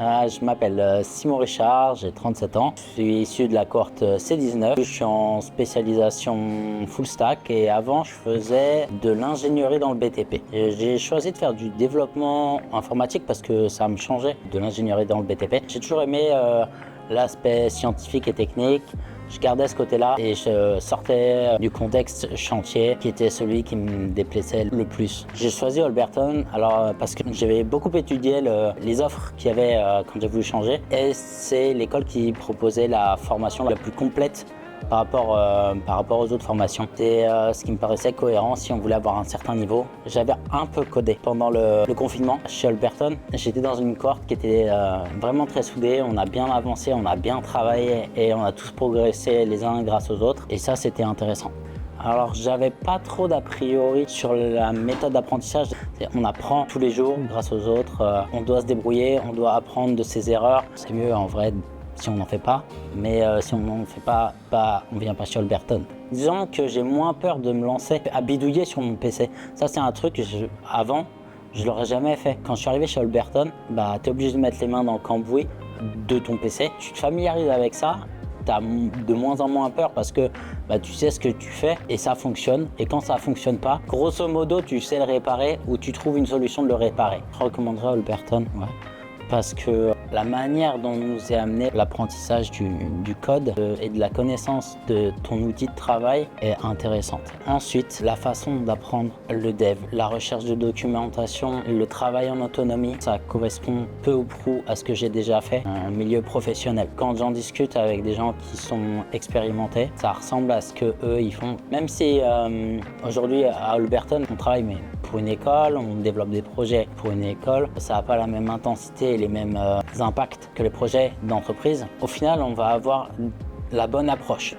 Je m'appelle Simon Richard, j'ai 37 ans. Je suis issu de la cohorte C19. Je suis en spécialisation full stack et avant je faisais de l'ingénierie dans le BTP. J'ai choisi de faire du développement informatique parce que ça me changeait de l'ingénierie dans le BTP. J'ai toujours aimé l'aspect scientifique et technique. Je gardais ce côté-là et je sortais du contexte chantier qui était celui qui me déplaisait le plus. J'ai choisi Holberton parce que j'avais beaucoup étudié les offres qu'il y avait quand j'ai voulu changer et c'est l'école qui proposait la formation la plus complète par rapport aux autres formations. C'était ce qui me paraissait cohérent si on voulait avoir un certain niveau. J'avais un peu codé pendant le confinement chez Holberton. J'étais dans une cohorte qui était vraiment très soudée. On a bien avancé, on a bien travaillé et on a tous progressé les uns grâce aux autres. Et ça, c'était intéressant. Alors, j'avais pas trop d'a priori sur la méthode d'apprentissage. On apprend tous les jours grâce aux autres. On doit se débrouiller, on doit apprendre de ses erreurs. C'est mieux en vrai si on n'en fait pas, mais si on n'en fait pas, on ne vient pas chez Holberton. Disons que j'ai moins peur de me lancer à bidouiller sur mon PC. Ça, c'est un truc que avant, je ne l'aurais jamais fait. Quand je suis arrivé chez Holberton, tu es obligé de mettre les mains dans le cambouis de ton PC. Tu te familiarises avec ça, tu as de moins en moins peur parce que tu sais ce que tu fais et ça fonctionne. Et quand ça ne fonctionne pas, grosso modo, tu sais le réparer ou tu trouves une solution de le réparer. Je recommanderais Holberton, ouais. Parce que la manière dont nous est amené l'apprentissage du code et de la connaissance de ton outil de travail est intéressante. Ensuite, la façon d'apprendre le dev, la recherche de documentation, le travail en autonomie, ça correspond peu ou prou à ce que j'ai déjà fait en milieu professionnel. Quand j'en discute avec des gens qui sont expérimentés, ça ressemble à ce que eux ils font. Même si aujourd'hui à Holberton, on travaille pour une école, on développe des projets pour une école, ça n'a pas la même intensité et les mêmes impacts que les projets d'entreprise. Au final, on va avoir la bonne approche.